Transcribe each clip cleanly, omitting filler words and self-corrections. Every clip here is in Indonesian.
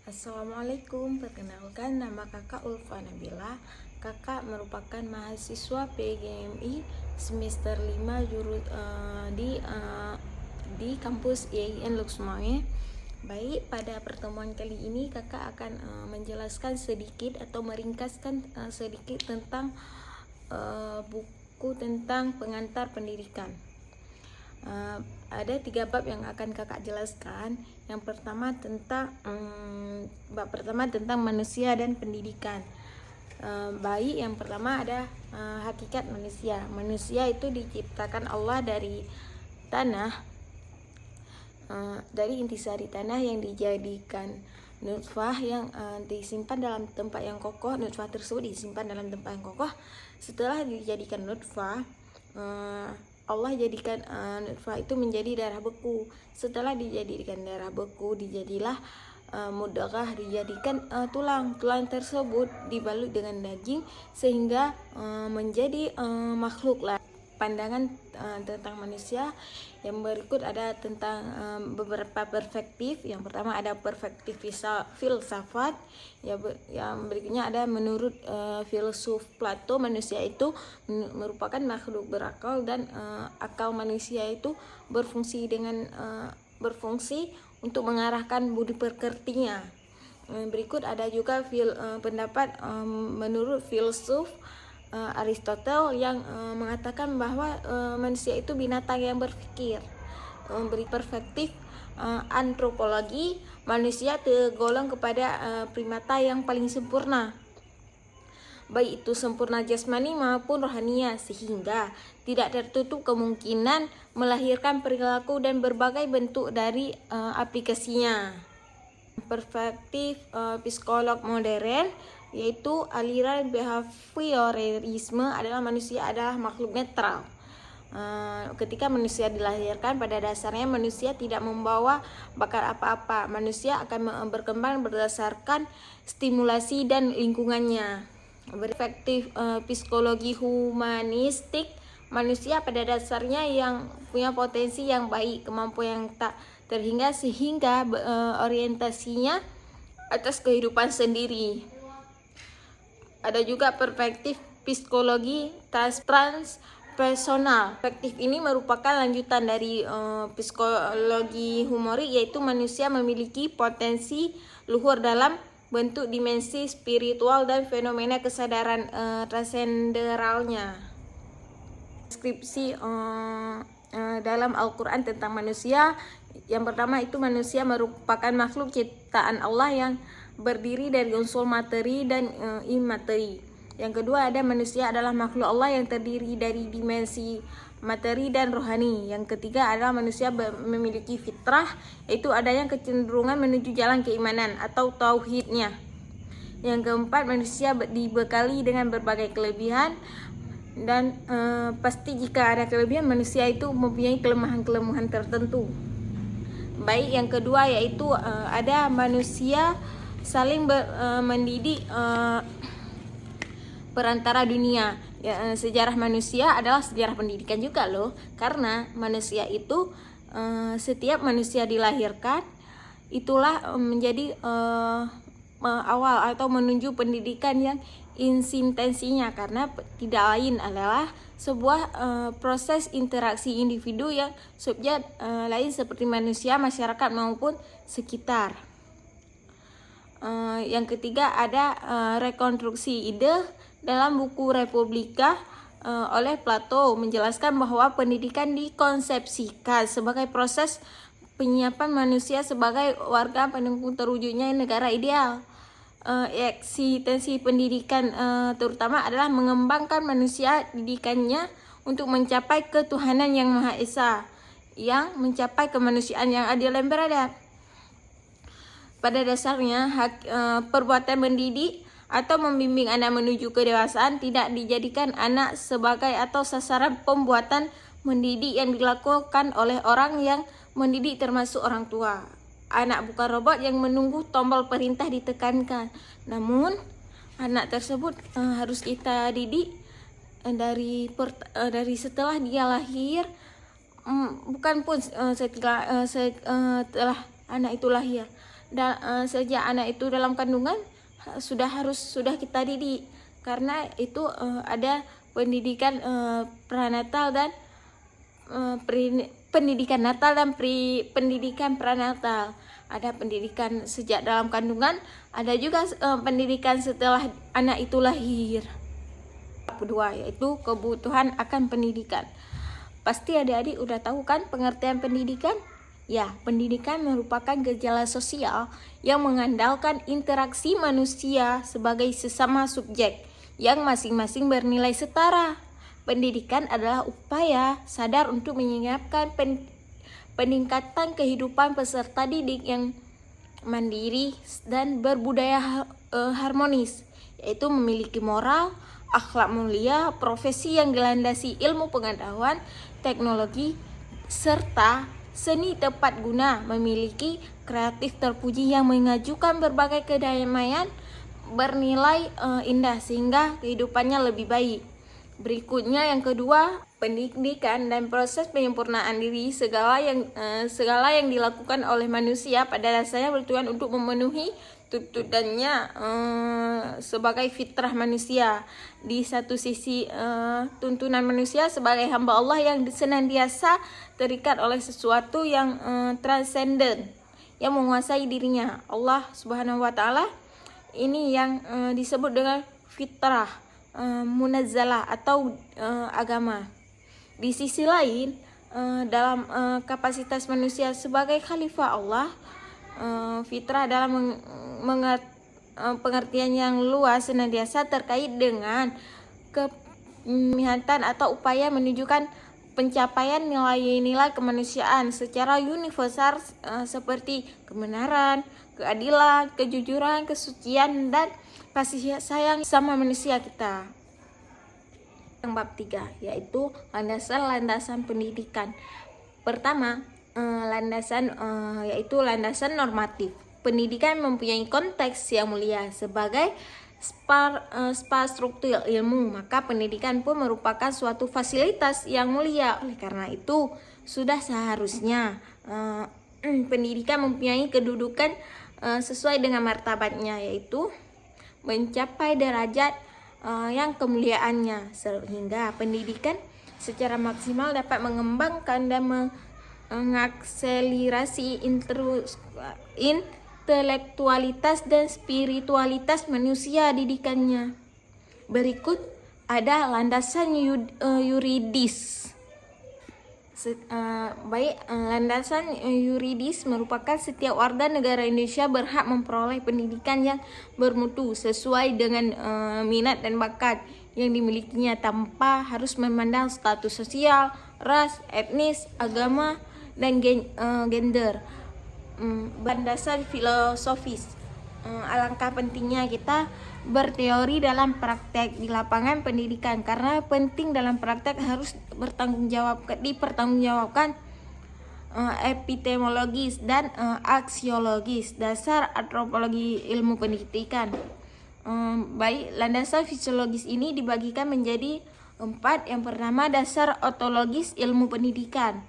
Assalamualaikum, perkenalkan nama kakak Ulfa Nabila. Kakak merupakan mahasiswa PGMI semester 5 di kampus IAIN Luxmore. Baik, pada pertemuan kali ini kakak akan menjelaskan sedikit atau meringkaskan sedikit tentang buku tentang pengantar pendidikan. Ada 3 bab yang akan kakak jelaskan. Yang pertama bab pertama tentang manusia dan pendidikan. Baik, yang pertama ada hakikat manusia. Manusia itu diciptakan Allah dari tanah, dari intisari tanah yang dijadikan nutfah yang disimpan dalam tempat yang kokoh. Nutfah tersebut disimpan dalam tempat yang kokoh. Setelah dijadikan nutfah, Allah jadikan nutfah itu menjadi darah beku. Setelah dijadikan darah beku, dijadilah mudghah, dijadikan tulang. Tulang tersebut dibalut dengan daging sehingga menjadi makhluk lah. Pandangan tentang manusia yang berikut ada tentang beberapa perspektif. Yang pertama ada perspektif filsafat. Yang berikutnya ada menurut filsuf Plato, manusia itu merupakan makhluk berakal dan akal manusia itu berfungsi untuk mengarahkan budi pekertinya. Berikut ada juga pendapat menurut filsuf Aristoteles yang mengatakan bahwa manusia itu binatang yang berpikir. Beri perspektif antropologi, manusia tergolong kepada primata yang paling sempurna, baik itu sempurna jasmani maupun rohania, sehingga tidak tertutup kemungkinan melahirkan perilaku dan berbagai bentuk dari aplikasinya. Perspektif psikolog modern, yaitu aliran behaviorisme, adalah manusia adalah makhluk netral. Ketika manusia dilahirkan, pada dasarnya manusia tidak membawa bakat apa-apa. Manusia akan berkembang berdasarkan stimulasi dan lingkungannya. Perspektif psikologi humanistik, manusia pada dasarnya yang punya potensi yang baik, kemampuan yang tak terhingga, sehingga orientasinya atas kehidupan sendiri. Ada juga perspektif psikologi transpersonal. Perspektif ini merupakan lanjutan dari psikologi humorik, yaitu manusia memiliki potensi luhur dalam bentuk dimensi spiritual dan fenomena kesadaran transenderalnya. Deskripsi dalam Al-Quran tentang manusia. Yang pertama itu manusia merupakan makhluk ciptaan Allah yang berdiri dari unsur materi dan imateri. Yang kedua ada manusia adalah makhluk Allah yang terdiri dari dimensi materi dan rohani. Yang ketiga adalah manusia memiliki fitrah, yaitu adanya kecenderungan menuju jalan keimanan atau tauhidnya. Yang keempat, manusia dibekali dengan berbagai kelebihan, dan pasti jika ada kelebihan, manusia itu mempunyai kelemahan-kelemahan tertentu. Baik, yang kedua yaitu ada manusia saling mendidik perantara dunia. Sejarah manusia adalah sejarah pendidikan juga loh, karena manusia itu setiap manusia dilahirkan itulah menjadi awal atau menuju pendidikan yang intensinya, karena tidak lain adalah sebuah proses interaksi individu yang subjek lain seperti manusia, masyarakat maupun sekitar. Yang ketiga ada rekonstruksi ide. Dalam buku Republika oleh Plato menjelaskan bahwa pendidikan dikonsepsikan sebagai proses penyiapan manusia sebagai warga pendukung terwujudnya negara ideal. Eksistensi pendidikan terutama adalah mengembangkan manusia didikannya untuk mencapai ketuhanan yang Maha Esa, yang mencapai kemanusiaan yang adil dan beradab. Pada dasarnya perbuatan mendidik atau membimbing anak menuju kedewasaan tidak dijadikan anak sebagai atau sasaran pembuatan mendidik yang dilakukan oleh orang yang mendidik, termasuk orang tua. Anak bukan robot yang menunggu tombol perintah ditekankan. Namun anak tersebut harus kita didik dari setelah dia lahir, bukan pun setelah anak itu lahir, sejak anak itu dalam kandungan sudah kita didik, karena itu ada pendidikan pranatal dan pendidikan natal dan pendidikan pranatal. Ada pendidikan sejak dalam kandungan, ada juga pendidikan setelah anak itu lahir. Kedua yaitu kebutuhan akan pendidikan. Pasti adik-adik udah tahu kan pengertian pendidikan? Ya, pendidikan merupakan gejala sosial yang mengandalkan interaksi manusia sebagai sesama subjek yang masing-masing bernilai setara. Pendidikan adalah upaya sadar untuk menyiapkan peningkatan kehidupan peserta didik yang mandiri dan berbudaya harmonis, yaitu memiliki moral, akhlak mulia, profesi yang dilandasi ilmu pengetahuan, teknologi, serta seni tepat guna, memiliki kreatif terpuji yang mengajukan berbagai kedamaian bernilai indah sehingga kehidupannya lebih baik. Berikutnya yang kedua, pendidikan dan proses penyempurnaan diri. Segala yang dilakukan oleh manusia pada dasarnya bertujuan untuk memenuhi tuntutannya sebagai fitrah manusia. Di satu sisi tuntunan manusia sebagai hamba Allah yang senantiasa terikat oleh sesuatu yang transenden yang menguasai dirinya, Allah Subhanahu wa taala. Ini yang disebut dengan fitrah munazzalah atau agama. Di sisi lain, dalam kapasitas manusia sebagai khalifah Allah, fitrah dalam pengertian yang luas senantiasa terkait dengan kepemihatan atau upaya menunjukkan pencapaian nilai-nilai kemanusiaan secara universal seperti kebenaran, keadilan, kejujuran, kesucian, dan kasih sayang sama manusia kita. Yang bab 3 yaitu landasan-landasan pendidikan. Pertama, yaitu landasan normatif. Pendidikan mempunyai konteks yang mulia sebagai struktur ilmu, maka pendidikan pun merupakan suatu fasilitas yang mulia. Oleh karena itu, sudah seharusnya pendidikan mempunyai kedudukan sesuai dengan martabatnya, yaitu mencapai derajat yang kemuliaannya, sehingga pendidikan secara maksimal dapat mengembangkan dan mengakselerasi intelektualitas dan spiritualitas manusia didikannya. Berikut ada landasan yuridis. Landasan yuridis merupakan setiap warga negara Indonesia berhak memperoleh pendidikan yang bermutu sesuai dengan minat dan bakat yang dimilikinya tanpa harus memandang status sosial, ras, etnis, agama, dan gender. Landasan filosofis. Alangkah pentingnya kita berteori dalam praktek di lapangan pendidikan, karena penting dalam praktek harus dipertanggungjawabkan epistemologis dan aksiologis, dasar antropologi ilmu pendidikan. Baik, landasan fisiologis ini dibagikan menjadi 4. Yang pertama, dasar ontologis ilmu pendidikan.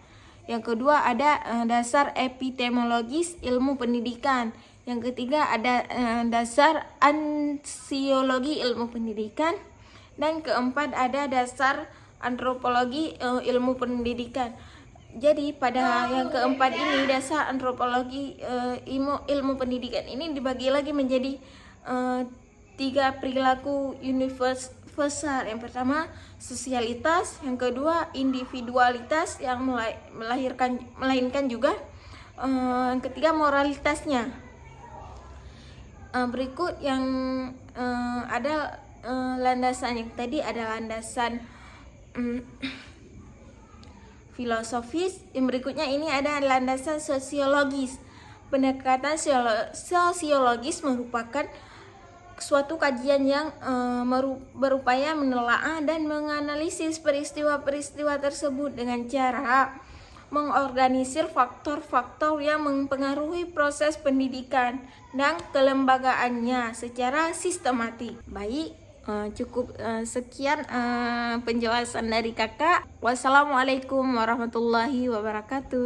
Yang kedua, ada dasar epistemologis ilmu pendidikan. Yang ketiga, ada dasar aksiologi ilmu pendidikan. Dan keempat, ada dasar antropologi ilmu pendidikan. Jadi pada yang keempat ini, dasar antropologi ilmu pendidikan ini dibagi lagi menjadi 3 perilaku universal. Yang pertama, sosialitas. Yang kedua, individualitas yang melainkan juga. Yang ketiga, moralitasnya. Berikut yang ada landasan yang tadi ada landasan filosofis. Yang berikutnya ini ada landasan sosiologis. Pendekatan sosiologis merupakan suatu kajian yang berupaya menelaah dan menganalisis peristiwa-peristiwa tersebut dengan cara mengorganisir faktor-faktor yang mempengaruhi proses pendidikan dan kelembagaannya secara sistematik. Baik, cukup sekian penjelasan dari kakak. Wassalamualaikum warahmatullahi wabarakatuh.